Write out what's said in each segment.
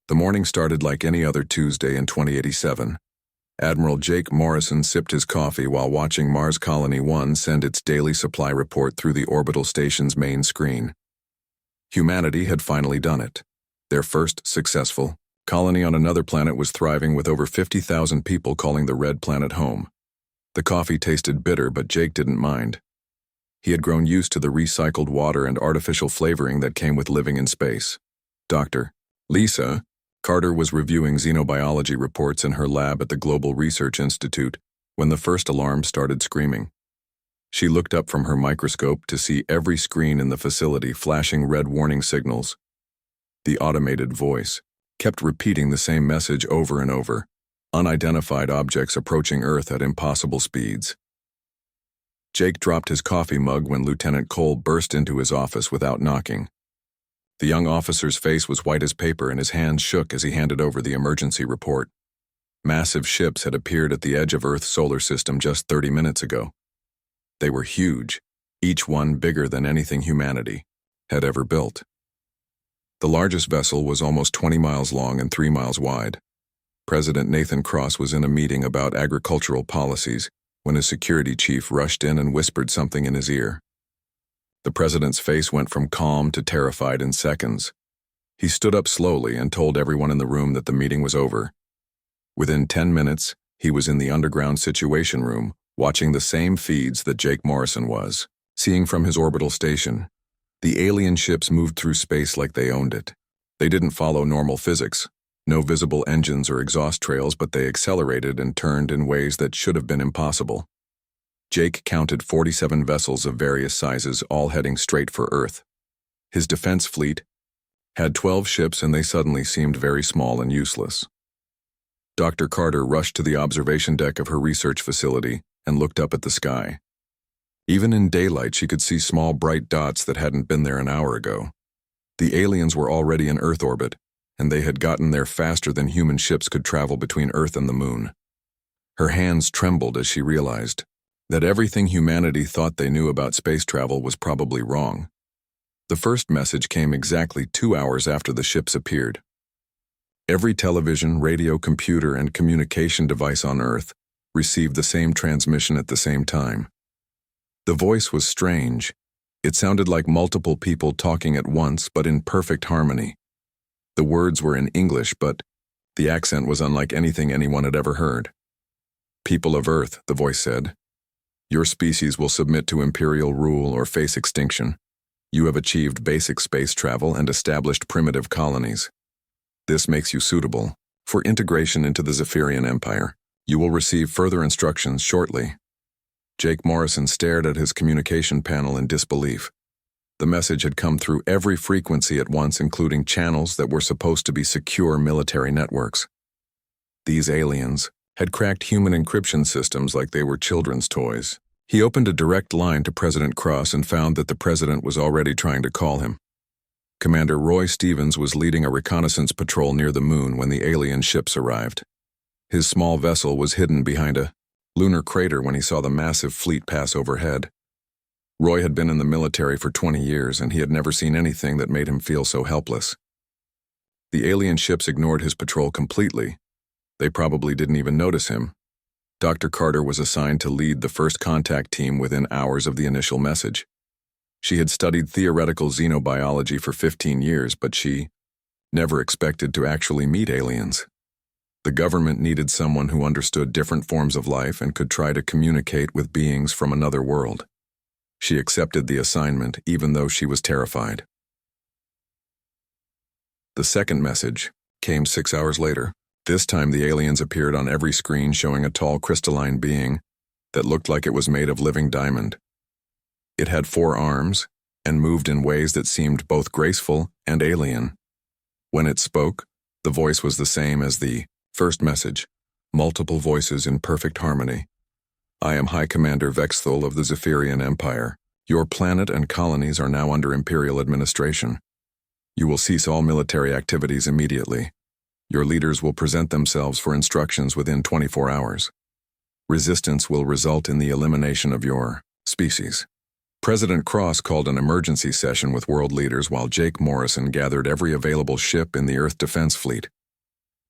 The morning started like any other Tuesday in 2087. Admiral Jake Morrison sipped his coffee while watching Mars Colony 1 send its daily supply report through the orbital station's main screen. Humanity had finally done it. Their first successful colony on another planet was thriving with over 50,000 people calling the red planet home. The coffee tasted bitter, but Jake didn't mind. He had grown used to the recycled water and artificial flavoring that came with living in space. Dr. Lisa Carter was reviewing xenobiology reports in her lab at the Global Research Institute when the first alarm started screaming. She looked up from her microscope to see every screen in the facility flashing red warning signals. The automated voice kept repeating the same message over and over: unidentified objects approaching Earth at impossible speeds. Jake dropped his coffee mug when Lieutenant Cole burst into his office without knocking. The young officer's face was white as paper and his hands shook as he handed over the emergency report. Massive ships had appeared at the edge of Earth's solar system just 30 minutes ago. They were huge, each one bigger than anything humanity had ever built. The largest vessel was almost 20 miles long and 3 miles wide. President Nathan Cross was in a meeting about agricultural policies when his security chief rushed in and whispered something in his ear. The president's face went from calm to terrified in seconds. He stood up slowly and told everyone in the room that the meeting was over. Within 10 minutes, he was in the underground situation room, watching the same feeds that Jake Morrison was seeing from his orbital station. The alien ships moved through space like they owned it. They didn't follow normal physics. No visible engines or exhaust trails, but they accelerated and turned in ways that should have been impossible. Jake counted 47 vessels of various sizes, all heading straight for Earth. His defense fleet had 12 ships, and they suddenly seemed very small and useless. Dr. Carter rushed to the observation deck of her research facility and looked up at the sky. Even in daylight, she could see small bright dots that hadn't been there an hour ago. The aliens were already in Earth orbit, and they had gotten there faster than human ships could travel between Earth and the Moon. Her hands trembled as she realized that everything humanity thought they knew about space travel was probably wrong. The first message came exactly 2 hours after the ships appeared. Every television, radio, computer, and communication device on Earth received the same transmission at the same time. The voice was strange. It sounded like multiple people talking at once, but in perfect harmony. The words were in English, but the accent was unlike anything anyone had ever heard. "People of Earth," the voice said, "your species will submit to imperial rule or face extinction. You have achieved basic space travel and established primitive colonies. This makes you suitable for integration into the Zephyrian Empire. You will receive further instructions shortly." Jake Morrison stared at his communication panel in disbelief. The message had come through every frequency at once, including channels that were supposed to be secure military networks. These aliens had cracked human encryption systems like they were children's toys. He opened a direct line to President Cross and found that the president was already trying to call him. Commander Roy Stevens was leading a reconnaissance patrol near the Moon when the alien ships arrived. His small vessel was hidden behind a lunar crater when he saw the massive fleet pass overhead. Roy had been in the military for 20 years, and he had never seen anything that made him feel so helpless. The alien ships ignored his patrol completely. They probably didn't even notice him. Dr. Carter was assigned to lead the first contact team within hours of the initial message. She had studied theoretical xenobiology for 15 years, but she never expected to actually meet aliens. The government needed someone who understood different forms of life and could try to communicate with beings from another world. She accepted the assignment, even though she was terrified. The second message came 6 hours later. This time the aliens appeared on every screen, showing a tall crystalline being that looked like it was made of living diamond. It had 4 arms and moved in ways that seemed both graceful and alien. When it spoke, the voice was the same as the first message, multiple voices in perfect harmony. "I am High Commander Vexthul of the Zephyrian Empire. Your planet and colonies are now under Imperial administration. You will cease all military activities immediately. Your leaders will present themselves for instructions within 24 hours. Resistance will result in the elimination of your species." President Cross called an emergency session with world leaders while Jake Morrison gathered every available ship in the Earth Defense Fleet.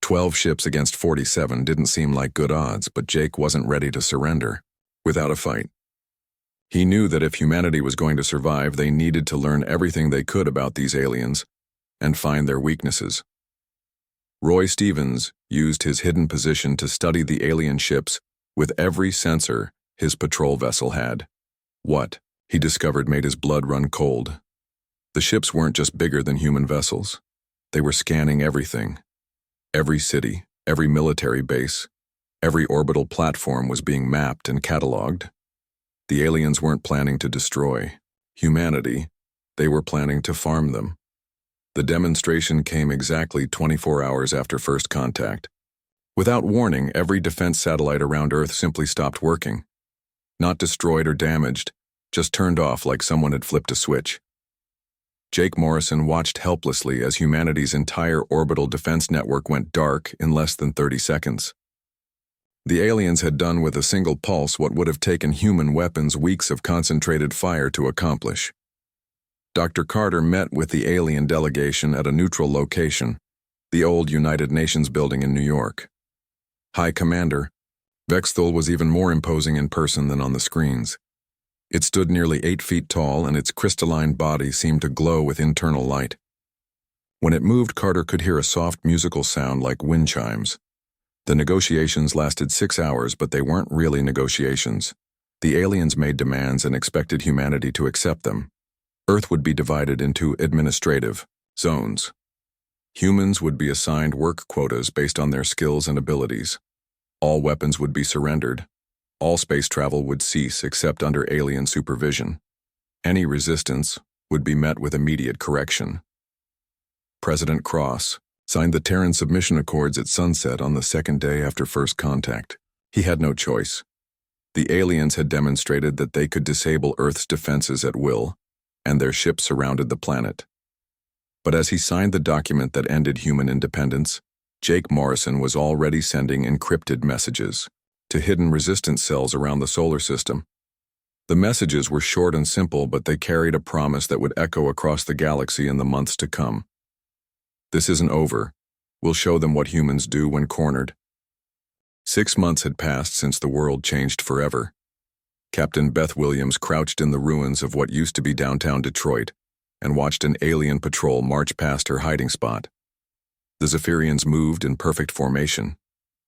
12 ships against 47 didn't seem like good odds, but Jake wasn't ready to surrender without a fight. He knew that if humanity was going to survive, they needed to learn everything they could about these aliens and find their weaknesses. Roy Stevens used his hidden position to study the alien ships with every sensor his patrol vessel had. What, he discovered, made his blood run cold. The ships weren't just bigger than human vessels. They were scanning everything. Every city, every military base, every orbital platform was being mapped and cataloged. The aliens weren't planning to destroy humanity, they were planning to farm them. The demonstration came exactly 24 hours after first contact. Without warning, every defense satellite around Earth simply stopped working. Not destroyed or damaged, just turned off like someone had flipped a switch. Jake Morrison watched helplessly as humanity's entire orbital defense network went dark in less than 30 seconds. The aliens had done with a single pulse what would have taken human weapons weeks of concentrated fire to accomplish. Dr. Carter met with the alien delegation at a neutral location, the old United Nations building in New York. High Commander, Vexthul was even more imposing in person than on the screens. It stood nearly 8 feet tall, and its crystalline body seemed to glow with internal light. When it moved, Carter could hear a soft musical sound like wind chimes. The negotiations lasted 6 hours, but they weren't really negotiations. The aliens made demands and expected humanity to accept them. Earth would be divided into administrative zones. Humans would be assigned work quotas based on their skills and abilities. All weapons would be surrendered. All space travel would cease except under alien supervision. Any resistance would be met with immediate correction. President Cross signed the Terran Submission Accords at sunset on the second day after first contact. He had no choice. The aliens had demonstrated that they could disable Earth's defenses at will, and their ships surrounded the planet. But as he signed the document that ended human independence, Jake Morrison was already sending encrypted messages to hidden resistance cells around the solar system. The messages were short and simple, but they carried a promise that would echo across the galaxy in the months to come. This isn't over. We'll show them what humans do when cornered. 6 months had passed since the world changed forever. Captain Beth Williams crouched in the ruins of what used to be downtown Detroit and watched an alien patrol march past her hiding spot. The Zephyrians moved in perfect formation.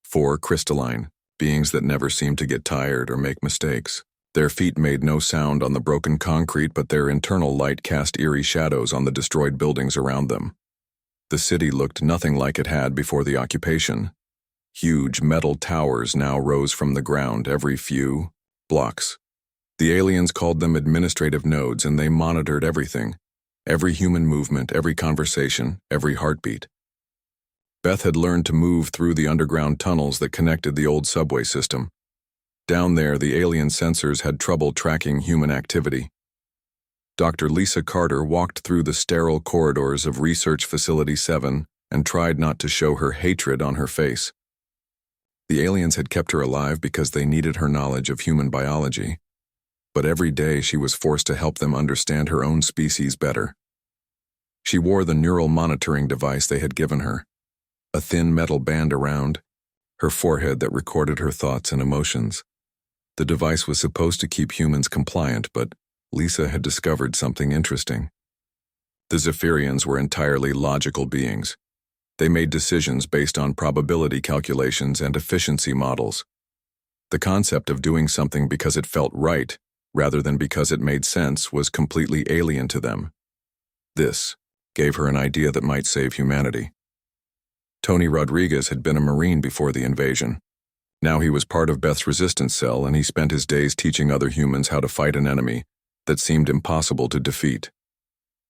4 crystalline beings that never seemed to get tired or make mistakes. Their feet made no sound on the broken concrete, but their internal light cast eerie shadows on the destroyed buildings around them. The city looked nothing like it had before the occupation. Huge metal towers now rose from the ground every few blocks. The aliens called them administrative nodes, and they monitored everything. Every human movement, every conversation, every heartbeat. Beth had learned to move through the underground tunnels that connected the old subway system. Down there, the alien sensors had trouble tracking human activity. Dr. Lisa Carter walked through the sterile corridors of Research Facility 7 and tried not to show her hatred on her face. The aliens had kept her alive because they needed her knowledge of human biology. But every day she was forced to help them understand her own species better. She wore the neural monitoring device they had given her, a thin metal band around her forehead that recorded her thoughts and emotions. The device was supposed to keep humans compliant, but Lisa had discovered something interesting. The Zephyrians were entirely logical beings. They made decisions based on probability calculations and efficiency models. The concept of doing something because it felt right, rather than because it made sense, was completely alien to them. This gave her an idea that might save humanity. Tony Rodriguez had been a Marine before the invasion. Now he was part of Beth's resistance cell, and he spent his days teaching other humans how to fight an enemy that seemed impossible to defeat.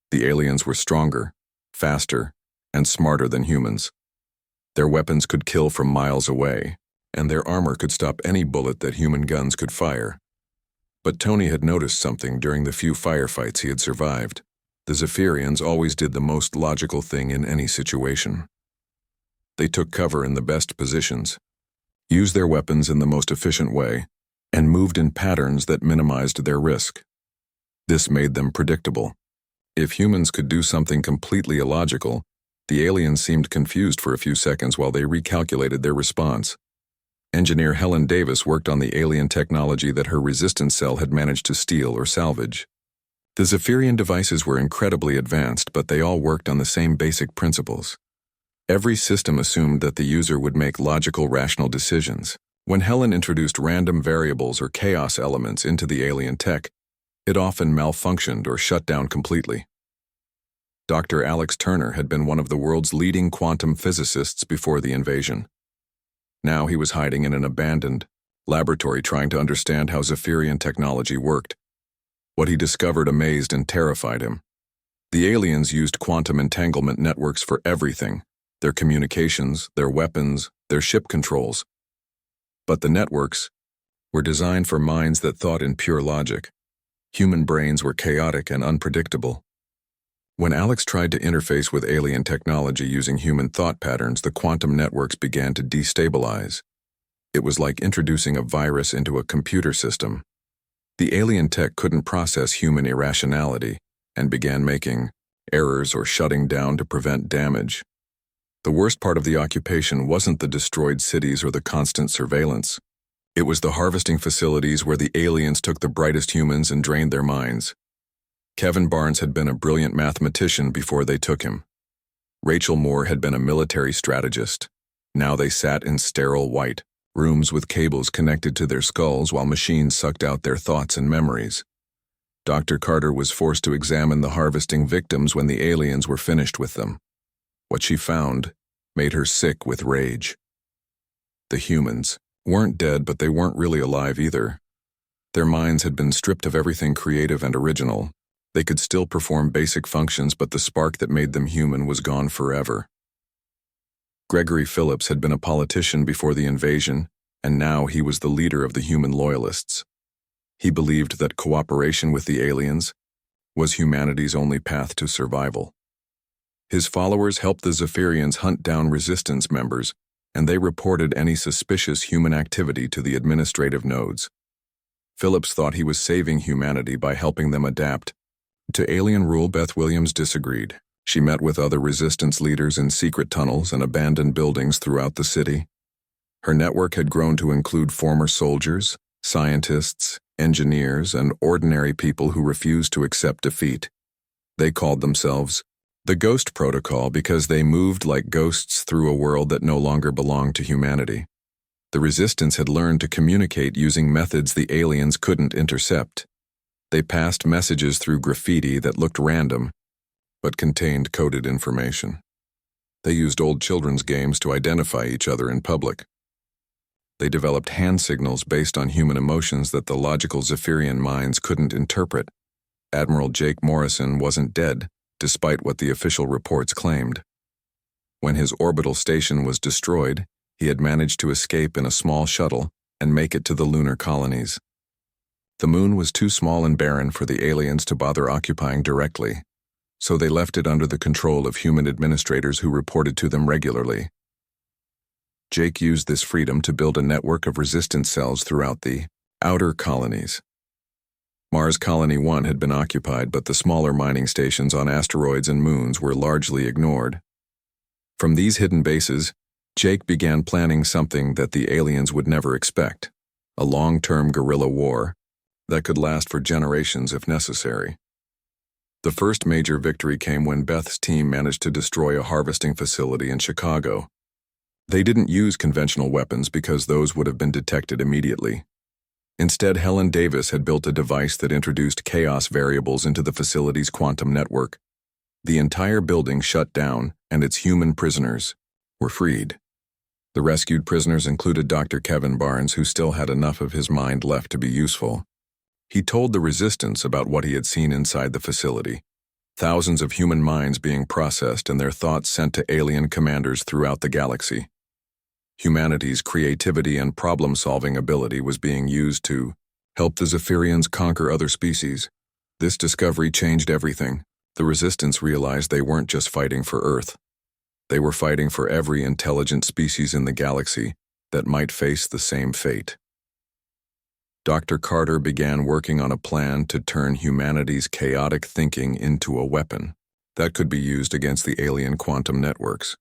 The aliens were stronger, faster, and smarter than humans. Their weapons could kill from miles away, and their armor could stop any bullet that human guns could fire. But Tony had noticed something during the few firefights he had survived. The Zephyrians always did the most logical thing in any situation. They took cover in the best positions, used their weapons in the most efficient way, and moved in patterns that minimized their risk. This made them predictable. If humans could do something completely illogical, The aliens seemed confused for a few seconds while they recalculated their response. Engineer Helen Davis worked on the alien technology that her resistance cell had managed to steal or salvage. The Zephyrian devices were incredibly advanced, but they all worked on the same basic principles. Every system assumed that the user would make logical, rational decisions. When Helen introduced random variables or chaos elements into the alien tech, it often malfunctioned or shut down completely. Dr. Alex Turner had been one of the world's leading quantum physicists before the invasion. Now he was hiding in an abandoned laboratory trying to understand how Zephyrian technology worked. What he discovered amazed and terrified him. The aliens used quantum entanglement networks for everything, their communications, their weapons, their ship controls. But the networks were designed for minds that thought in pure logic. Human brains were chaotic and unpredictable. When Alex tried to interface with alien technology using human thought patterns, the quantum networks began to destabilize. It was like introducing a virus into a computer system. The alien tech couldn't process human irrationality and began making errors or shutting down to prevent damage. The worst part of the occupation wasn't the destroyed cities or the constant surveillance. It was the harvesting facilities where the aliens took the brightest humans and drained their minds. Kevin Barnes had been a brilliant mathematician before they took him. Rachel Moore had been a military strategist. Now they sat in sterile white rooms with cables connected to their skulls while machines sucked out their thoughts and memories. Dr. Carter was forced to examine the harvesting victims when the aliens were finished with them. What she found made her sick with rage. The humans weren't dead, but they weren't really alive either. Their minds had been stripped of everything creative and original. They could still perform basic functions, but the spark that made them human was gone forever. Gregory Phillips had been a politician before the invasion, and now he was the leader of the human loyalists. He believed that cooperation with the aliens was humanity's only path to survival. His followers helped the Zephyrians hunt down resistance members, and they reported any suspicious human activity to the administrative nodes. Phillips thought he was saving humanity by helping them adapt to alien rule. Beth Williams disagreed. She met with other resistance leaders in secret tunnels and abandoned buildings throughout the city. Her network had grown to include former soldiers, scientists, engineers, and ordinary people who refused to accept defeat. They called themselves the Ghost Protocol because they moved like ghosts through a world that no longer belonged to humanity. The resistance had learned to communicate using methods the aliens couldn't intercept. They passed messages through graffiti that looked random, but contained coded information. They used old children's games to identify each other in public. They developed hand signals based on human emotions that the logical Zephyrian minds couldn't interpret. Admiral Jake Morrison wasn't dead, despite what the official reports claimed. When his orbital station was destroyed, he had managed to escape in a small shuttle and make it to the lunar colonies. The moon was too small and barren for the aliens to bother occupying directly, so they left it under the control of human administrators who reported to them regularly. Jake used this freedom to build a network of resistance cells throughout the outer colonies. Mars Colony 1 had been occupied, but the smaller mining stations on asteroids and moons were largely ignored. From these hidden bases, Jake began planning something that the aliens would never expect, a long-term guerrilla war that could last for generations if necessary. The first major victory came when Beth's team managed to destroy a harvesting facility in Chicago. They didn't use conventional weapons because those would have been detected immediately. Instead, Helen Davis had built a device that introduced chaos variables into the facility's quantum network. The entire building shut down, and its human prisoners were freed. The rescued prisoners included Dr. Kevin Barnes, who still had enough of his mind left to be useful. He told the resistance about what he had seen inside the facility. Thousands of human minds being processed and their thoughts sent to alien commanders throughout the galaxy. Humanity's creativity and problem-solving ability was being used to help the Zephyrians conquer other species. This discovery changed everything. The resistance realized they weren't just fighting for Earth. They were fighting for every intelligent species in the galaxy that might face the same fate. Dr. Carter began working on a plan to turn humanity's chaotic thinking into a weapon that could be used against the alien quantum networks.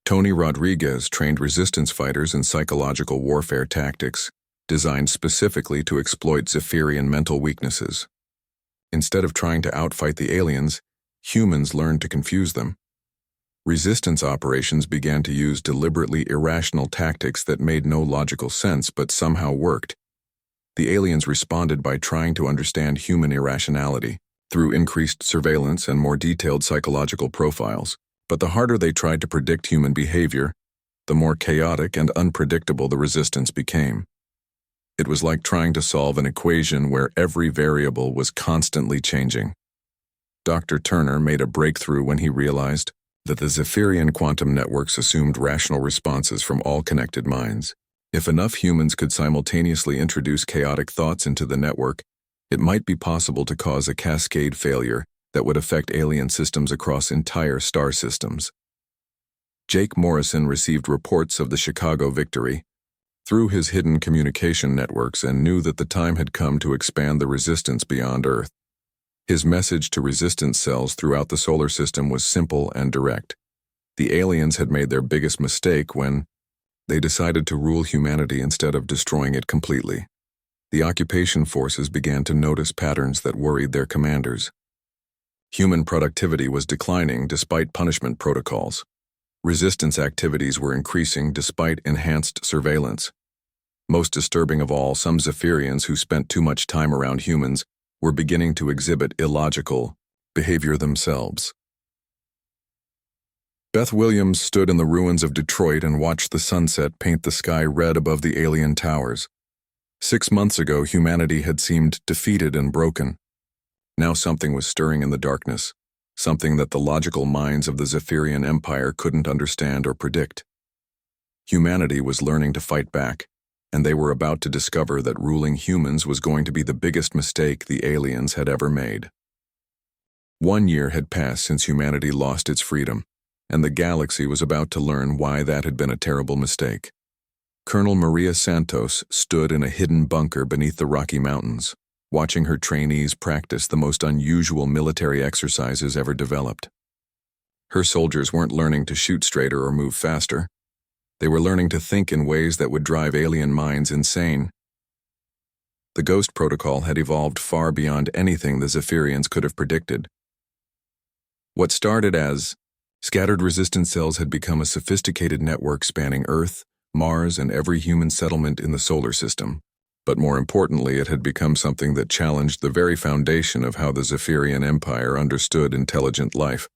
Tony Rodriguez trained resistance fighters in psychological warfare tactics, designed specifically to exploit Zephyrian mental weaknesses. Instead of trying to outfight the aliens, humans learned to confuse them. Resistance operations began to use deliberately irrational tactics that made no logical sense but somehow worked. The aliens responded by trying to understand human irrationality through increased surveillance and more detailed psychological profiles. But the harder they tried to predict human behavior, the more chaotic and unpredictable the resistance became. It was like trying to solve an equation where every variable was constantly changing. Dr. Turner made a breakthrough when he realized that the Zephyrian quantum networks assumed rational responses from all connected minds. If enough humans could simultaneously introduce chaotic thoughts into the network, it might be possible to cause a cascade failure that would affect alien systems across entire star systems. Jake Morrison received reports of the Chicago victory through his hidden communication networks and knew that the time had come to expand the resistance beyond Earth. His message to resistance cells throughout the solar system was simple and direct. The aliens had made their biggest mistake when they decided to rule humanity instead of destroying it completely. The occupation forces began to notice patterns that worried their commanders. Human productivity was declining despite punishment protocols. Resistance activities were increasing despite enhanced surveillance. Most disturbing of all, some Zephyrians who spent too much time around humans were beginning to exhibit illogical behavior themselves. Beth Williams stood in the ruins of Detroit and watched the sunset paint the sky red above the alien towers. 6 months ago, humanity had seemed defeated and broken. Now something was stirring in the darkness, something that the logical minds of the Zephyrian Empire couldn't understand or predict. Humanity was learning to fight back, and they were about to discover that ruling humans was going to be the biggest mistake the aliens had ever made. 1 year had passed since humanity lost its freedom, and the galaxy was about to learn why that had been a terrible mistake. Colonel Maria Santos stood in a hidden bunker beneath the Rocky Mountains, watching her trainees practice the most unusual military exercises ever developed. Her soldiers weren't learning to shoot straighter or move faster. They were learning to think in ways that would drive alien minds insane. The Ghost Protocol had evolved far beyond anything the Zephyrians could have predicted. What started as scattered resistance cells had become a sophisticated network spanning Earth, Mars, and every human settlement in the solar system. But more importantly, it had become something that challenged the very foundation of how the Zephyrian Empire understood intelligent life.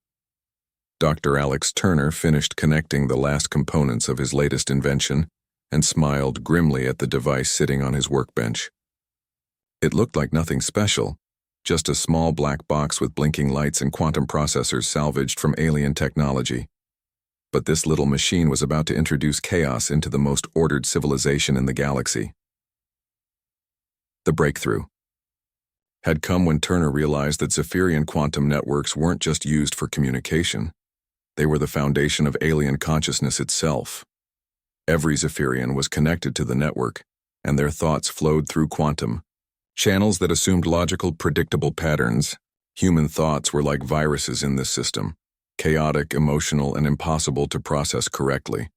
Dr. Alex Turner finished connecting the last components of his latest invention and smiled grimly at the device sitting on his workbench. It looked like nothing special, just a small black box with blinking lights and quantum processors salvaged from alien technology. But this little machine was about to introduce chaos into the most ordered civilization in the galaxy. The breakthrough had come when Turner realized that Zephyrian quantum networks weren't just used for communication. They were the foundation of alien consciousness itself. Every Zephyrian was connected to the network, and their thoughts flowed through quantum channels that assumed logical, predictable patterns. Human thoughts were like viruses in this system, chaotic, emotional, and impossible to process correctly.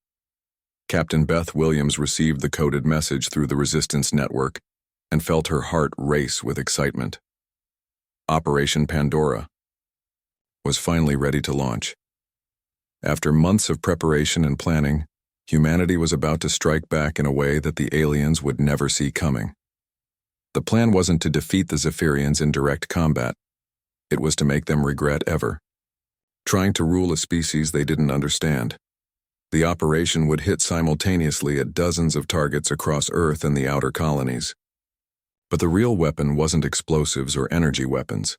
Captain Beth Williams received the coded message through the Resistance Network and felt her heart race with excitement. Operation Pandora was finally ready to launch. After months of preparation and planning, humanity was about to strike back in a way that the aliens would never see coming. The plan wasn't to defeat the Zephyrians in direct combat. It was to make them regret ever trying to rule a species they didn't understand. The operation would hit simultaneously at dozens of targets across Earth and the outer colonies. But the real weapon wasn't explosives or energy weapons.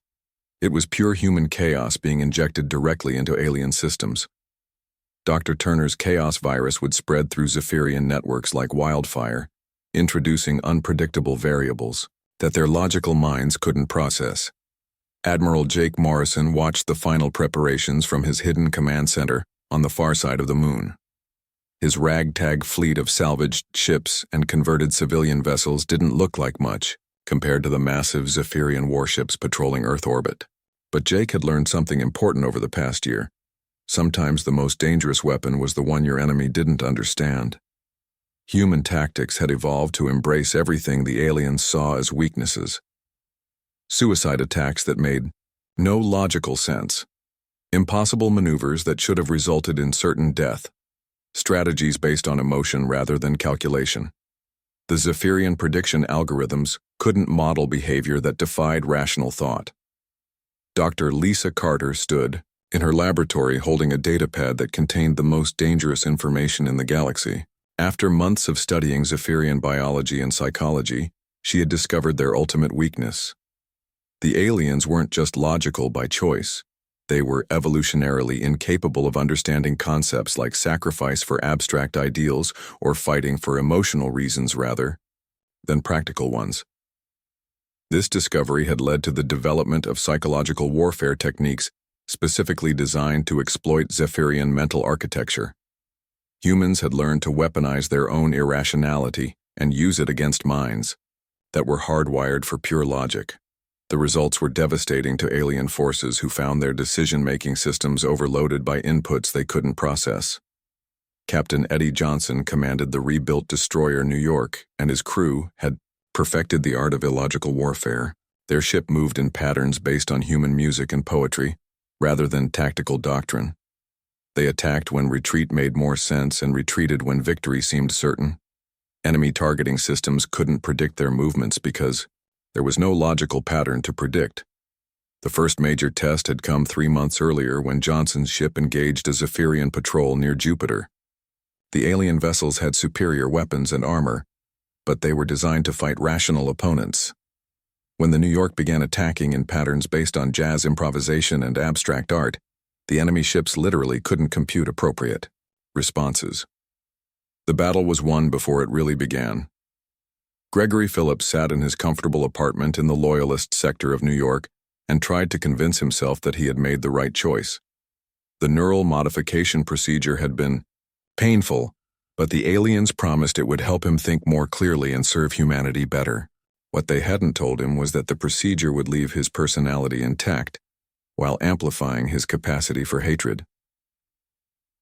It was pure human chaos being injected directly into alien systems. Dr. Turner's chaos virus would spread through Zephyrian networks like wildfire, introducing unpredictable variables that their logical minds couldn't process. Admiral Jake Morrison watched the final preparations from his hidden command center on the far side of the moon. His ragtag fleet of salvaged ships and converted civilian vessels didn't look like much compared to the massive Zephyrian warships patrolling Earth orbit. But Jake had learned something important over the past year. Sometimes the most dangerous weapon was the one your enemy didn't understand. Human tactics had evolved to embrace everything the aliens saw as weaknesses. Suicide attacks that made no logical sense. Impossible maneuvers that should have resulted in certain death. Strategies based on emotion rather than calculation. The Zephyrian prediction algorithms couldn't model behavior that defied rational thought. Dr. Lisa Carter stood in her laboratory holding a datapad that contained the most dangerous information in the galaxy. After months of studying Zephyrian biology and psychology, she had discovered their ultimate weakness. The aliens weren't just logical by choice. They were evolutionarily incapable of understanding concepts like sacrifice for abstract ideals or fighting for emotional reasons rather than practical ones. This discovery had led to the development of psychological warfare techniques specifically designed to exploit Zephyrian mental architecture. Humans had learned to weaponize their own irrationality and use it against minds that were hardwired for pure logic. The results were devastating to alien forces who found their decision-making systems overloaded by inputs they couldn't process. Captain Eddie Johnson commanded the rebuilt destroyer New York, and his crew had perfected the art of illogical warfare. Their ship moved in patterns based on human music and poetry, rather than tactical doctrine. They attacked when retreat made more sense and retreated when victory seemed certain. Enemy targeting systems couldn't predict their movements because there was no logical pattern to predict. The first major test had come 3 months earlier when Johnson's ship engaged a Zephyrian patrol near Jupiter. The alien vessels had superior weapons and armor, but they were designed to fight rational opponents. When the New York began attacking in patterns based on jazz improvisation and abstract art, the enemy ships literally couldn't compute appropriate responses. The battle was won before it really began. Gregory Phillips sat in his comfortable apartment in the Loyalist sector of New York and tried to convince himself that he had made the right choice. The neural modification procedure had been painful, but the aliens promised it would help him think more clearly and serve humanity better. What they hadn't told him was that the procedure would leave his personality intact, while amplifying his capacity for hatred.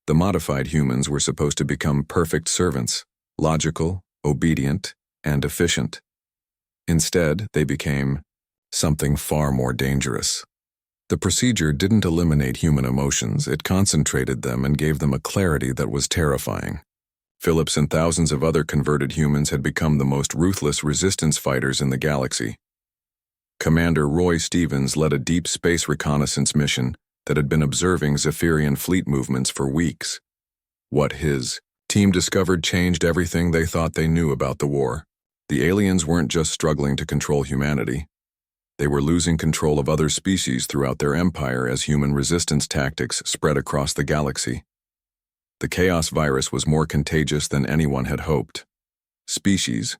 The modified humans were supposed to become perfect servants, logical, obedient, and efficient. Instead, they became something far more dangerous. The procedure didn't eliminate human emotions, it concentrated them and gave them a clarity that was terrifying. Phillips and thousands of other converted humans had become the most ruthless resistance fighters in the galaxy. Commander Roy Stevens led a deep space reconnaissance mission that had been observing Zephyrian fleet movements for weeks. What his team discovered changed everything they thought they knew about the war. The aliens weren't just struggling to control humanity. They were losing control of other species throughout their empire as human resistance tactics spread across the galaxy. The chaos virus was more contagious than anyone had hoped. Species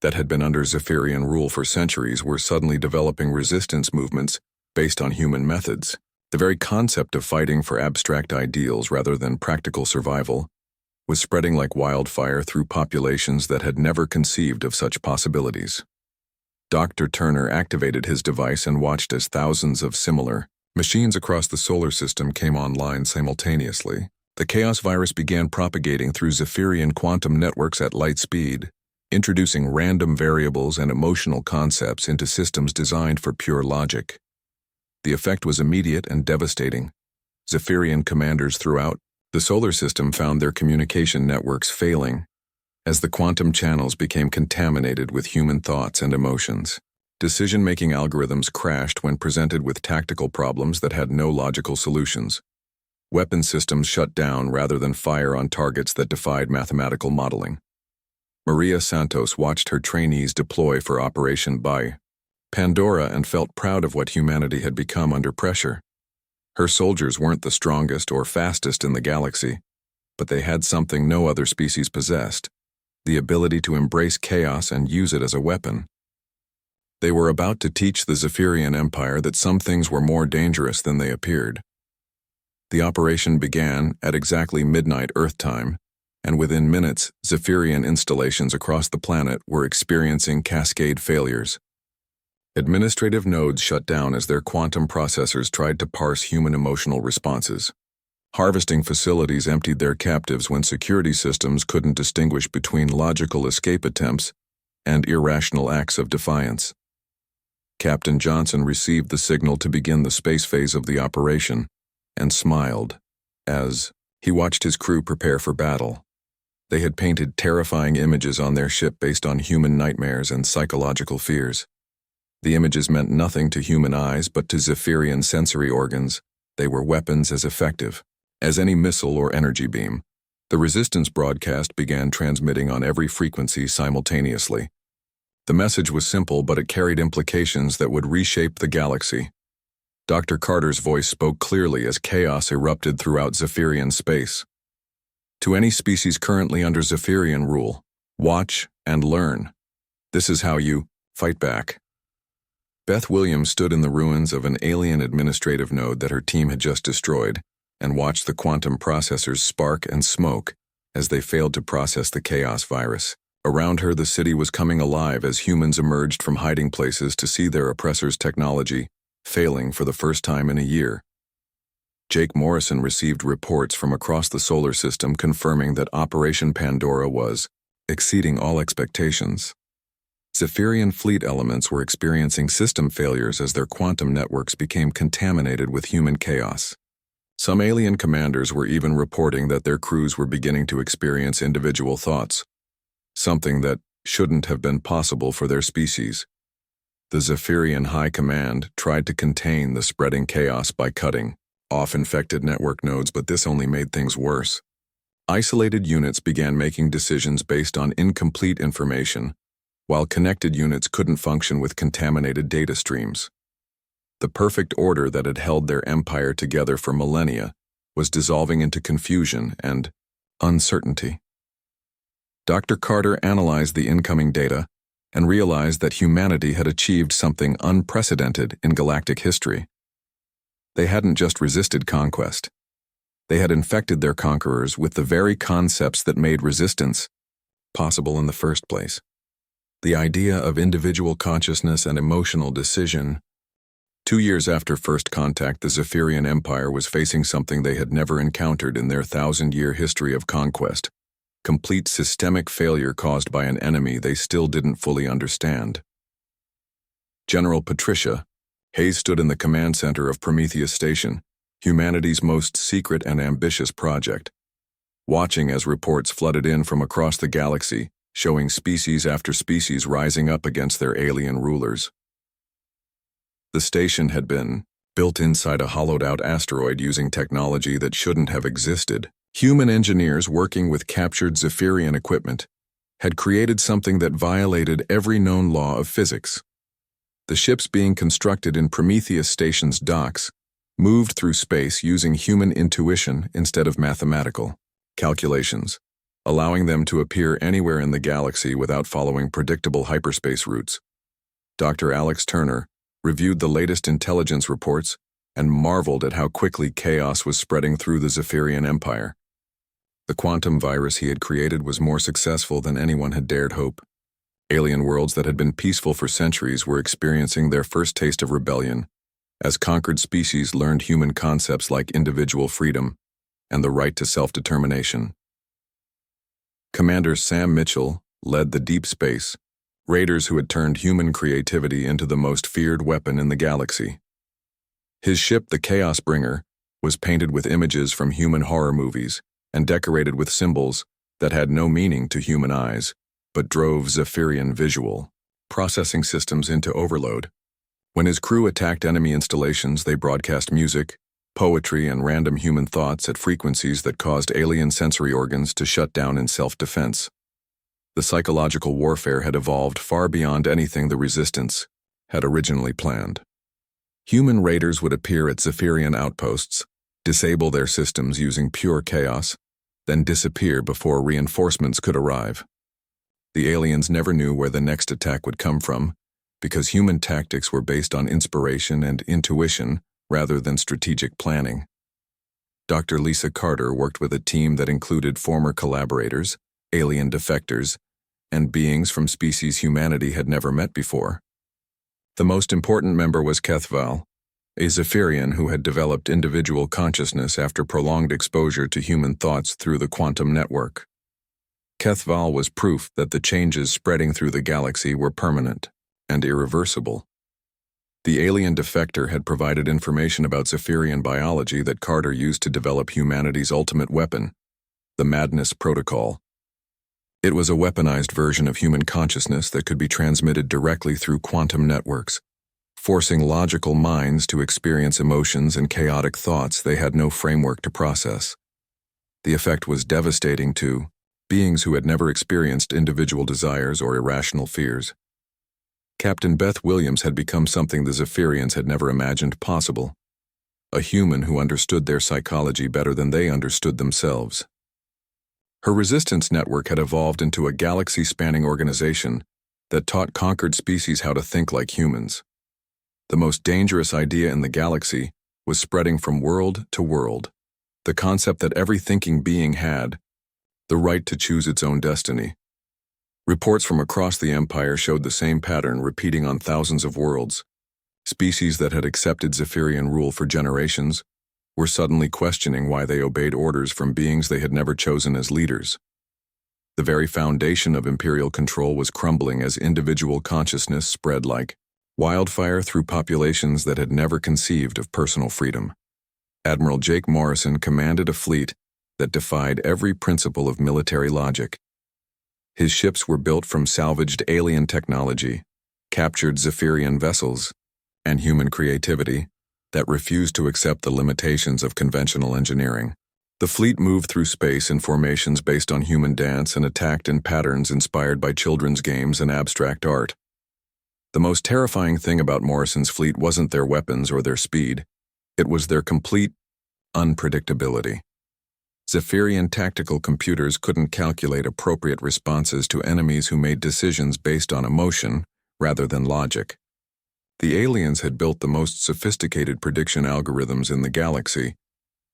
that had been under Zephyrian rule for centuries were suddenly developing resistance movements based on human methods. The very concept of fighting for abstract ideals rather than practical survival was spreading like wildfire through populations that had never conceived of such possibilities. Dr. Turner activated his device and watched as thousands of similar machines across the solar system came online simultaneously. The chaos virus began propagating through Zephyrian quantum networks at light speed, introducing random variables and emotional concepts into systems designed for pure logic. The effect was immediate and devastating. Zephyrian commanders throughout the solar system found their communication networks failing as the quantum channels became contaminated with human thoughts and emotions. Decision-making algorithms crashed when presented with tactical problems that had no logical solutions. Weapon systems shut down rather than fire on targets that defied mathematical modeling. Maria Santos watched her trainees deploy for Operation Pandora and felt proud of what humanity had become under pressure. Her soldiers weren't the strongest or fastest in the galaxy, but they had something no other species possessed: the ability to embrace chaos and use it as a weapon. They were about to teach the Zephyrian Empire that some things were more dangerous than they appeared. The operation began at exactly midnight Earth time, and within minutes, Zephyrian installations across the planet were experiencing cascade failures. Administrative nodes shut down as their quantum processors tried to parse human emotional responses. Harvesting facilities emptied their captives when security systems couldn't distinguish between logical escape attempts and irrational acts of defiance. Captain Johnson received the signal to begin the space phase of the operation and smiled as he watched his crew prepare for battle. They had painted terrifying images on their ship based on human nightmares and psychological fears. The images meant nothing to human eyes, but to Zephyrian sensory organs, they were weapons as effective as any missile or energy beam. The resistance broadcast began transmitting on every frequency simultaneously. The message was simple, but it carried implications that would reshape the galaxy. Dr. Carter's voice spoke clearly as chaos erupted throughout Zephyrian space. To any species currently under Zephyrian rule, watch and learn. This is how you fight back. Beth Williams stood in the ruins of an alien administrative node that her team had just destroyed and watched the quantum processors spark and smoke as they failed to process the chaos virus. Around her, the city was coming alive as humans emerged from hiding places to see their oppressors' technology failing for the first time in a year. Jake Morrison received reports from across the solar system confirming that Operation Pandora was exceeding all expectations. Zephyrian fleet elements were experiencing system failures as their quantum networks became contaminated with human chaos. Some alien commanders were even reporting that their crews were beginning to experience individual thoughts, something that shouldn't have been possible for their species. The Zephyrian High Command tried to contain the spreading chaos by cutting off infected network nodes, but this only made things worse. Isolated units began making decisions based on incomplete information, while connected units couldn't function with contaminated data streams. The perfect order that had held their empire together for millennia was dissolving into confusion and uncertainty. Dr. Carter analyzed the incoming data and realized that humanity had achieved something unprecedented in galactic history. They hadn't just resisted conquest. They had infected their conquerors with the very concepts that made resistance possible in the first place. The idea of individual consciousness and emotional decision. 2 years after first contact, the Zephyrian Empire was facing something they had never encountered in their 1,000-year history of conquest: complete systemic failure caused by an enemy they still didn't fully understand. General Patricia Hayes stood in the command center of Prometheus Station, humanity's most secret and ambitious project, watching as reports flooded in from across the galaxy, showing species after species rising up against their alien rulers. The station had been built inside a hollowed-out asteroid using technology that shouldn't have existed. Human engineers working with captured Zephyrian equipment had created something that violated every known law of physics. The ships being constructed in Prometheus Station's docks moved through space using human intuition instead of mathematical calculations, allowing them to appear anywhere in the galaxy without following predictable hyperspace routes. Dr. Alex Turner reviewed the latest intelligence reports and marveled at how quickly chaos was spreading through the Zephyrian Empire. The quantum virus he had created was more successful than anyone had dared hope. Alien worlds that had been peaceful for centuries were experiencing their first taste of rebellion, as conquered species learned human concepts like individual freedom and the right to self-determination. Commander Sam Mitchell led the Deep Space raiders who had turned human creativity into the most feared weapon in the galaxy. His ship, the Chaos Bringer, was painted with images from human horror movies and decorated with symbols that had no meaning to human eyes, but drove Zephyrian visual processing systems into overload. When his crew attacked enemy installations, they broadcast music, poetry, and random human thoughts at frequencies that caused alien sensory organs to shut down in self-defense. The psychological warfare had evolved far beyond anything the Resistance had originally planned. Human raiders would appear at Zephyrian outposts, disable their systems using pure chaos, then disappear before reinforcements could arrive. The aliens never knew where the next attack would come from, because human tactics were based on inspiration and intuition rather than strategic planning. Dr. Lisa Carter worked with a team that included former collaborators, alien defectors, and beings from species humanity had never met before. The most important member was Kethval, a Zephyrian who had developed individual consciousness after prolonged exposure to human thoughts through the quantum network. Kethval was proof that the changes spreading through the galaxy were permanent and irreversible. The alien defector had provided information about Zephyrian biology that Carter used to develop humanity's ultimate weapon, the Madness Protocol. It was a weaponized version of human consciousness that could be transmitted directly through quantum networks, forcing logical minds to experience emotions and chaotic thoughts they had no framework to process. The effect was devastating to beings who had never experienced individual desires or irrational fears. Captain Beth Williams had become something the Zephyrians had never imagined possible, a human who understood their psychology better than they understood themselves. Her resistance network had evolved into a galaxy-spanning organization that taught conquered species how to think like humans. The most dangerous idea in the galaxy was spreading from world to world, the concept that every thinking being had the right to choose its own destiny. Reports from across the Empire showed the same pattern repeating on thousands of worlds. Species that had accepted Zephyrian rule for generations were suddenly questioning why they obeyed orders from beings they had never chosen as leaders. The very foundation of imperial control was crumbling as individual consciousness spread like wildfire through populations that had never conceived of personal freedom. Admiral Jake Morrison commanded a fleet that defied every principle of military logic. His ships were built from salvaged alien technology, captured Zephyrian vessels, and human creativity that refused to accept the limitations of conventional engineering. The fleet moved through space in formations based on human dance and attacked in patterns inspired by children's games and abstract art. The most terrifying thing about Morrison's fleet wasn't their weapons or their speed. It was their complete unpredictability. Zephyrian tactical computers couldn't calculate appropriate responses to enemies who made decisions based on emotion rather than logic. The aliens had built the most sophisticated prediction algorithms in the galaxy,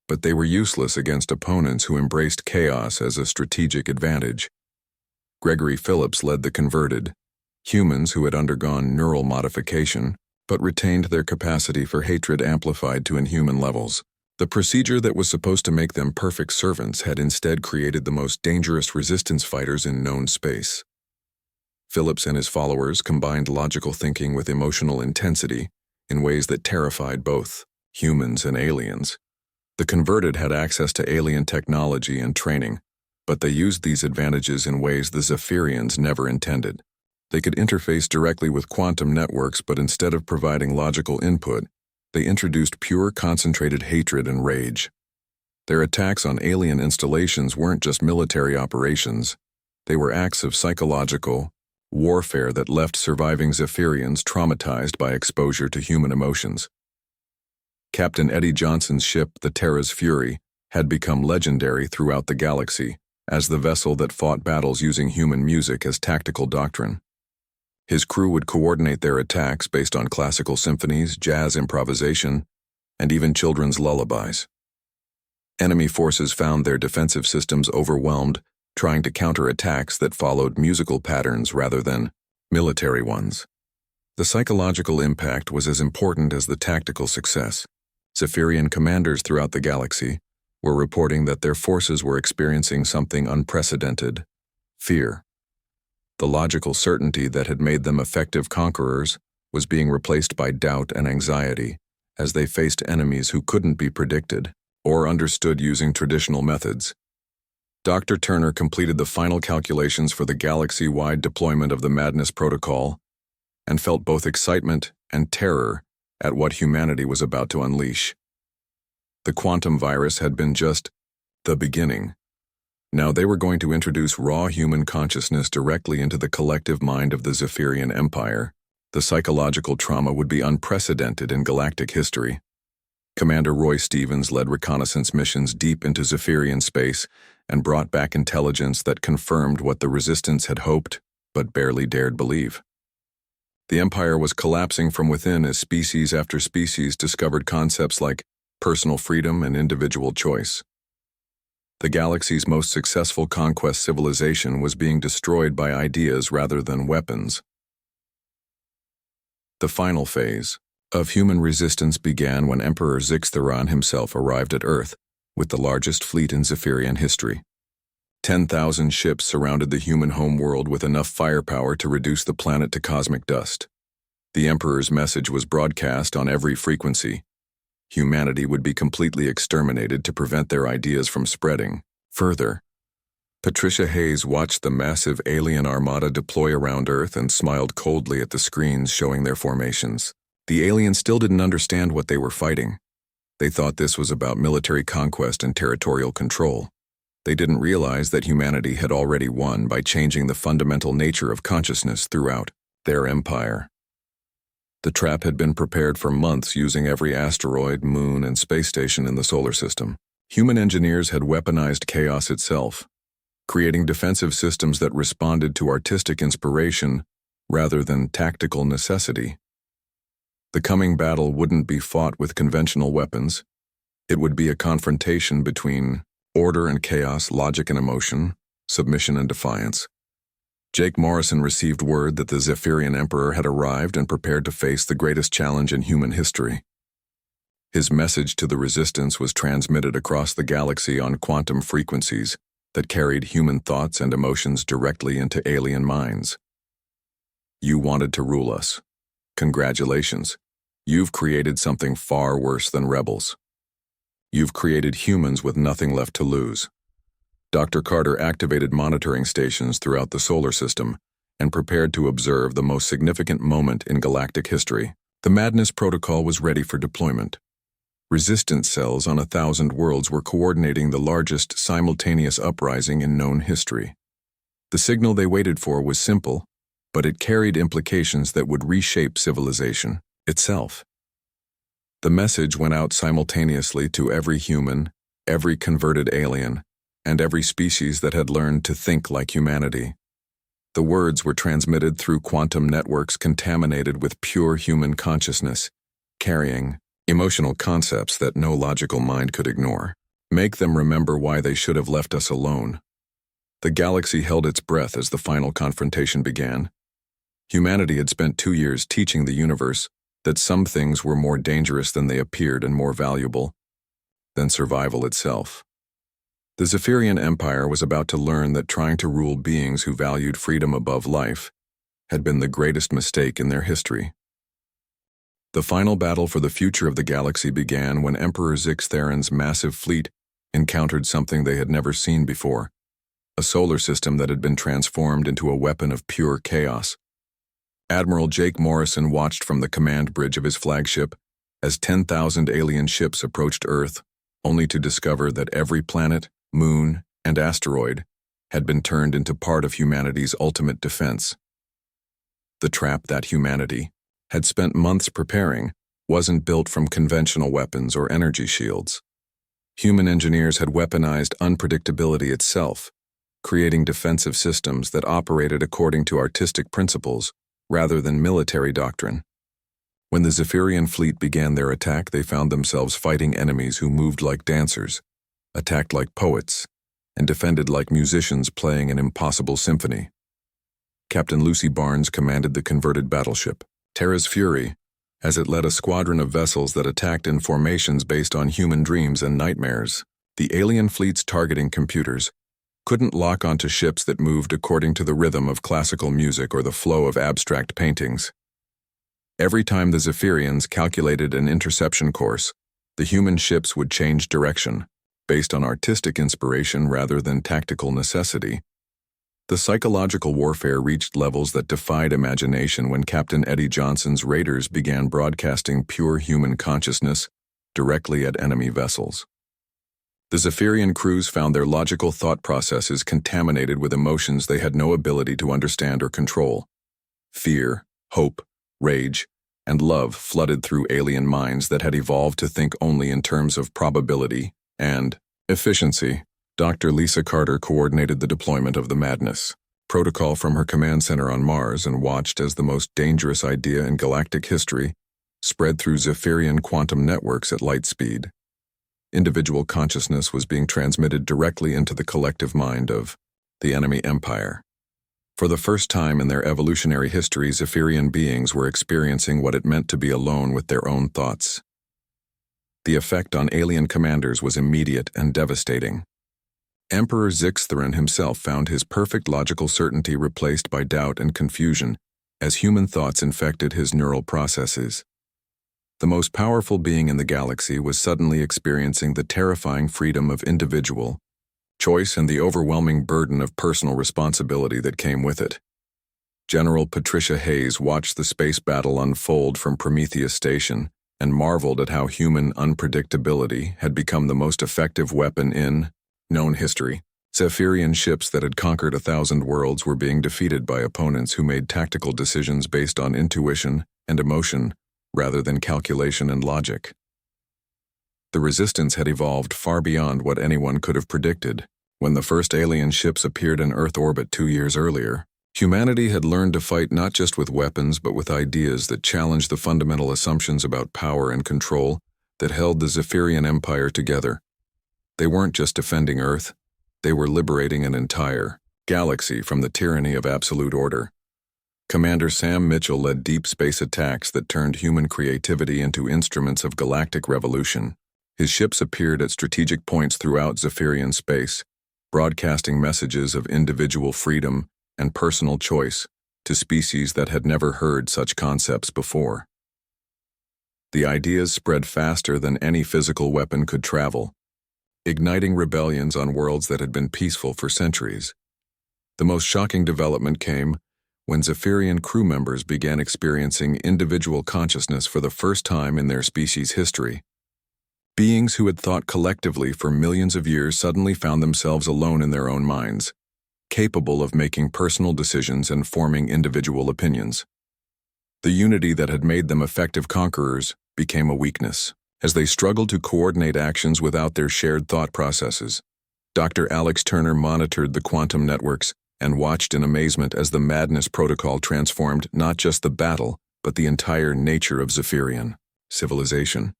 but they were useless against opponents who embraced chaos as a strategic advantage. Gregory Phillips led the converted, humans who had undergone neural modification, but retained their capacity for hatred amplified to inhuman levels. The procedure that was supposed to make them perfect servants had instead created the most dangerous resistance fighters in known space. Phillips and his followers combined logical thinking with emotional intensity in ways that terrified both humans and aliens. The converted had access to alien technology and training, but they used these advantages in ways the Zephyrians never intended. They could interface directly with quantum networks, but instead of providing logical input, they introduced pure concentrated hatred and rage. Their attacks on alien installations weren't just military operations. They were acts of psychological warfare that left surviving Zephyrians traumatized by exposure to human emotions. Captain Eddie Johnson's ship, the Terra's Fury, had become legendary throughout the galaxy as the vessel that fought battles using human music as tactical doctrine. His crew would coordinate their attacks based on classical symphonies, jazz improvisation, and even children's lullabies. Enemy forces found their defensive systems overwhelmed, trying to counter attacks that followed musical patterns rather than military ones. The psychological impact was as important as the tactical success. Zephyrian commanders throughout the galaxy were reporting that their forces were experiencing something unprecedented: fear. The logical certainty that had made them effective conquerors was being replaced by doubt and anxiety as they faced enemies who couldn't be predicted or understood using traditional methods. Dr. Turner completed the final calculations for the galaxy-wide deployment of the Madness Protocol and felt both excitement and terror at what humanity was about to unleash. The quantum virus had been just the beginning. Now they were going to introduce raw human consciousness directly into the collective mind of the Zephyrian Empire. The psychological trauma would be unprecedented in galactic history. Commander Roy Stevens led reconnaissance missions deep into Zephyrian space and brought back intelligence that confirmed what the Resistance had hoped but barely dared believe. The Empire was collapsing from within as species after species discovered concepts like personal freedom and individual choice. The galaxy's most successful conquest civilization was being destroyed by ideas rather than weapons. The final phase of human resistance began when Emperor Zixtheron himself arrived at Earth with the largest fleet in Zephyrian history. 10,000 ships surrounded the human homeworld with enough firepower to reduce the planet to cosmic dust. The Emperor's message was broadcast on every frequency. Humanity would be completely exterminated to prevent their ideas from spreading further. Patricia Hayes watched the massive alien armada deploy around Earth and smiled coldly at the screens showing their formations. The aliens still didn't understand what they were fighting. They thought this was about military conquest and territorial control. They didn't realize that humanity had already won by changing the fundamental nature of consciousness throughout their empire. The trap had been prepared for months using every asteroid, moon, and space station in the solar system. Human engineers had weaponized chaos itself, creating defensive systems that responded to artistic inspiration rather than tactical necessity. The coming battle wouldn't be fought with conventional weapons. It would be a confrontation between order and chaos, logic and emotion, submission and defiance. Jake Morrison received word that the Zephyrian Emperor had arrived and prepared to face the greatest challenge in human history. His message to the resistance was transmitted across the galaxy on quantum frequencies that carried human thoughts and emotions directly into alien minds. You wanted to rule us. Congratulations. You've created something far worse than rebels. You've created humans with nothing left to lose. Dr. Carter activated monitoring stations throughout the solar system and prepared to observe the most significant moment in galactic history. The Madness Protocol was ready for deployment. Resistance cells on 1,000 worlds were coordinating the largest simultaneous uprising in known history. The signal they waited for was simple, but it carried implications that would reshape civilization itself. The message went out simultaneously to every human, every converted alien, and every species that had learned to think like humanity. The words were transmitted through quantum networks contaminated with pure human consciousness, carrying emotional concepts that no logical mind could ignore. Make them remember why they should have left us alone. The galaxy held its breath as the final confrontation began. Humanity had spent 2 years teaching the universe that some things were more dangerous than they appeared and more valuable than survival itself. The Zephyrian Empire was about to learn that trying to rule beings who valued freedom above life had been the greatest mistake in their history. The final battle for the future of the galaxy began when Emperor Zixtheron's massive fleet encountered something they had never seen before, a solar system that had been transformed into a weapon of pure chaos. Admiral Jake Morrison watched from the command bridge of his flagship as 10,000 alien ships approached Earth, only to discover that every planet, moon, and asteroid had been turned into part of humanity's ultimate defense. The trap that humanity had spent months preparing wasn't built from conventional weapons or energy shields. Human engineers had weaponized unpredictability itself, creating defensive systems that operated according to artistic principles rather than military doctrine. When the Zephyrian fleet began their attack, they found themselves fighting enemies who moved like dancers, attacked like poets, and defended like musicians playing an impossible symphony. Captain Lucy Barnes commanded the converted battleship, Terra's Fury, as it led a squadron of vessels that attacked in formations based on human dreams and nightmares. The alien fleet's targeting computers couldn't lock onto ships that moved according to the rhythm of classical music or the flow of abstract paintings. Every time the Zephyrians calculated an interception course, the human ships would change direction, based on artistic inspiration rather than tactical necessity. The psychological warfare reached levels that defied imagination when Captain Eddie Johnson's raiders began broadcasting pure human consciousness directly at enemy vessels. The Zephyrian crews found their logical thought processes contaminated with emotions they had no ability to understand or control. Fear, hope, rage, and love flooded through alien minds that had evolved to think only in terms of probability and efficiency. Dr. Lisa Carter coordinated the deployment of the Madness Protocol from her command center on Mars and watched as the most dangerous idea in galactic history spread through Zephyrian quantum networks at light speed. Individual consciousness was being transmitted directly into the collective mind of the enemy empire. For the first time in their evolutionary history, Zephyrian beings were experiencing what it meant to be alone with their own thoughts. The effect on alien commanders was immediate and devastating. Emperor Zixtherin himself found his perfect logical certainty replaced by doubt and confusion as human thoughts infected his neural processes. The most powerful being in the galaxy was suddenly experiencing the terrifying freedom of individual choice and the overwhelming burden of personal responsibility that came with it. General Patricia Hayes watched the space battle unfold from Prometheus Station and marveled at how human unpredictability had become the most effective weapon in known history. Zephyrian ships that had conquered 1,000 worlds were being defeated by opponents who made tactical decisions based on intuition and emotion rather than calculation and logic. The resistance had evolved far beyond what anyone could have predicted. When the first alien ships appeared in Earth orbit 2 years earlier, humanity had learned to fight not just with weapons but with ideas that challenged the fundamental assumptions about power and control that held the Zephyrian Empire together. They weren't just defending Earth, they were liberating an entire galaxy from the tyranny of absolute order. Commander Sam Mitchell led deep space attacks that turned human creativity into instruments of galactic revolution. His ships appeared at strategic points throughout Zephyrian space, broadcasting messages of individual freedom and personal choice to species that had never heard such concepts before. The ideas spread faster than any physical weapon could travel, igniting rebellions on worlds that had been peaceful for centuries. The most shocking development came when Zephyrian crew members began experiencing individual consciousness for the first time in their species' history. Beings who had thought collectively for millions of years suddenly found themselves alone in their own minds, capable of making personal decisions and forming individual opinions. The unity that had made them effective conquerors became a weakness, as they struggled to coordinate actions without their shared thought processes. Dr. Alex Turner monitored the quantum networks and watched in amazement as the Madness Protocol transformed not just the battle, but the entire nature of Zephyrian civilization.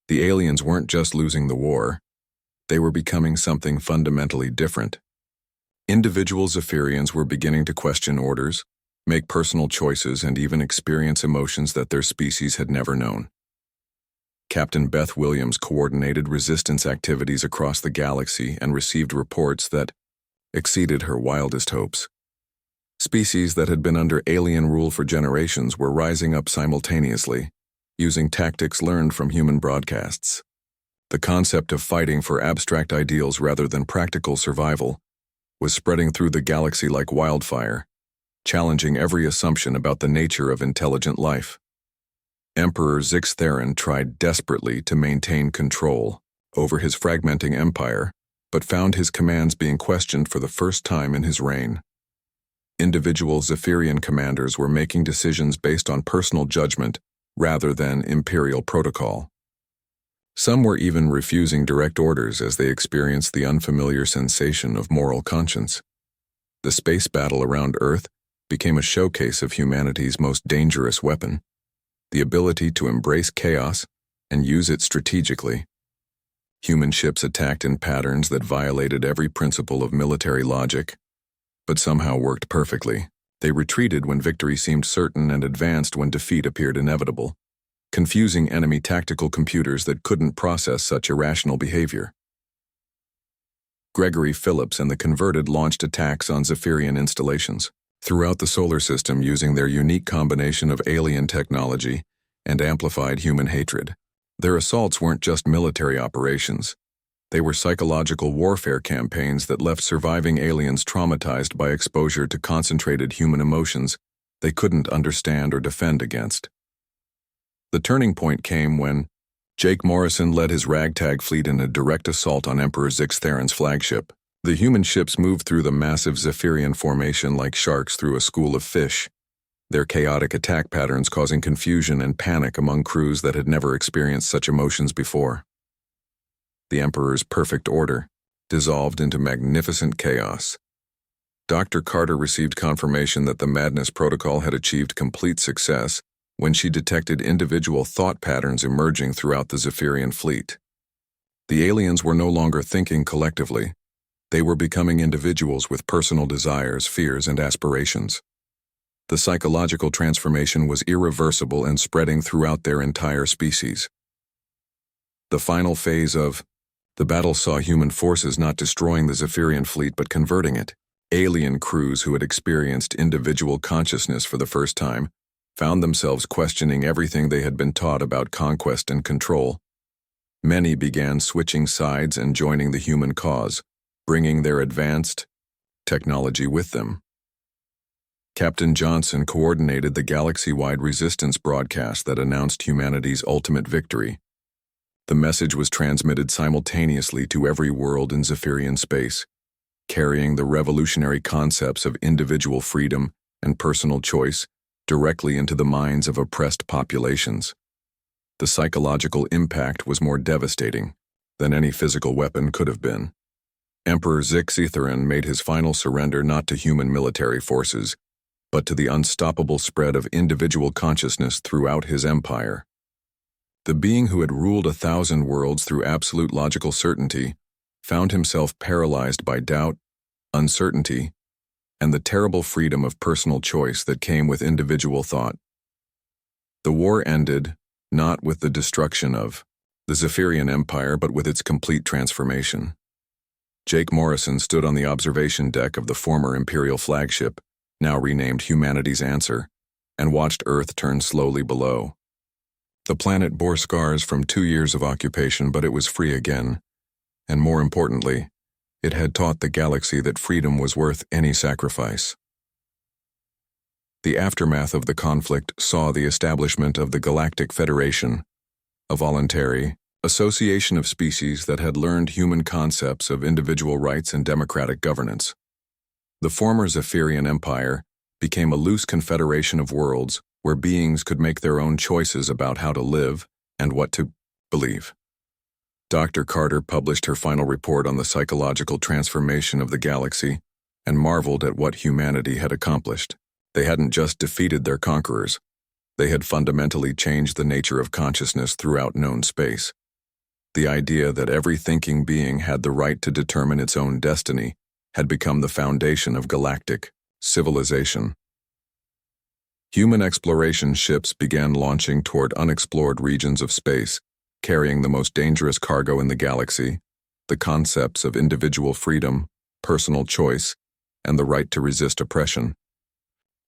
The aliens weren't just losing the war, they were becoming something fundamentally different. Individual Zephyrians were beginning to question orders, make personal choices, and even experience emotions that their species had never known. Captain Beth Williams coordinated resistance activities across the galaxy and received reports that exceeded her wildest hopes. Species that had been under alien rule for generations were rising up simultaneously, using tactics learned from human broadcasts. The concept of fighting for abstract ideals rather than practical survival was spreading through the galaxy like wildfire, challenging every assumption about the nature of intelligent life. Emperor Zixtherin tried desperately to maintain control over his fragmenting empire, but found his commands being questioned for the first time in his reign. Individual Zephyrian commanders were making decisions based on personal judgment rather than imperial protocol. Some were even refusing direct orders as they experienced the unfamiliar sensation of moral conscience. The space battle around Earth became a showcase of humanity's most dangerous weapon, the ability to embrace chaos and use it strategically. Human ships attacked in patterns that violated every principle of military logic, but somehow worked perfectly. They retreated when victory seemed certain and advanced when defeat appeared inevitable, confusing enemy tactical computers that couldn't process such irrational behavior. Gregory Phillips and the Converted launched attacks on Zephyrian installations throughout the solar system using their unique combination of alien technology and amplified human hatred. Their assaults weren't just military operations. They were psychological warfare campaigns that left surviving aliens traumatized by exposure to concentrated human emotions they couldn't understand or defend against. The turning point came when Jake Morrison led his ragtag fleet in a direct assault on Emperor Zixtherin's flagship. The human ships moved through the massive Zephyrian formation like sharks through a school of fish, their chaotic attack patterns causing confusion and panic among crews that had never experienced such emotions before. The Emperor's perfect order dissolved into magnificent chaos. Dr. Carter received confirmation that the Madness Protocol had achieved complete success when she detected individual thought patterns emerging throughout the Zephyrian fleet. The aliens were no longer thinking collectively. They were becoming individuals with personal desires, fears, and aspirations. The psychological transformation was irreversible and spreading throughout their entire species. The final phase of the battle saw human forces not destroying the Zephyrian fleet but converting it. Alien crews who had experienced individual consciousness for the first time found themselves questioning everything they had been taught about conquest and control. Many began switching sides and joining the human cause, bringing their advanced technology with them. Captain Johnson coordinated the galaxy-wide resistance broadcast that announced humanity's ultimate victory. The message was transmitted simultaneously to every world in Zephyrian space, carrying the revolutionary concepts of individual freedom and personal choice directly into the minds of oppressed populations. The psychological impact was more devastating than any physical weapon could have been. Emperor Zixitharan made his final surrender not to human military forces, but to the unstoppable spread of individual consciousness throughout his empire. The being who had ruled 1,000 worlds through absolute logical certainty found himself paralyzed by doubt, uncertainty, and the terrible freedom of personal choice that came with individual thought. The war ended not with the destruction of the Zephyrian Empire, but with its complete transformation. Jake Morrison stood on the observation deck of the former Imperial flagship, now renamed Humanity's Answer, and watched Earth turn slowly below. The planet bore scars from 2 years of occupation, but it was free again, and more importantly, it had taught the galaxy that freedom was worth any sacrifice. The aftermath of the conflict saw the establishment of the Galactic Federation, a voluntary association of species that had learned human concepts of individual rights and democratic governance. The former Zephyrian Empire became a loose confederation of worlds where beings could make their own choices about how to live and what to believe. Dr. Carter published her final report on the psychological transformation of the galaxy and marveled at what humanity had accomplished. They hadn't just defeated their conquerors. They had fundamentally changed the nature of consciousness throughout known space. The idea that every thinking being had the right to determine its own destiny had become the foundation of galactic civilization. Human exploration ships began launching toward unexplored regions of space, carrying the most dangerous cargo in the galaxy, the concepts of individual freedom, personal choice, and the right to resist oppression.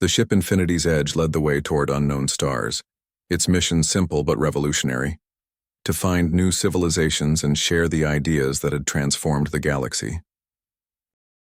The ship Infinity's Edge led the way toward unknown stars, its mission simple but revolutionary: to find new civilizations and share the ideas that had transformed the galaxy.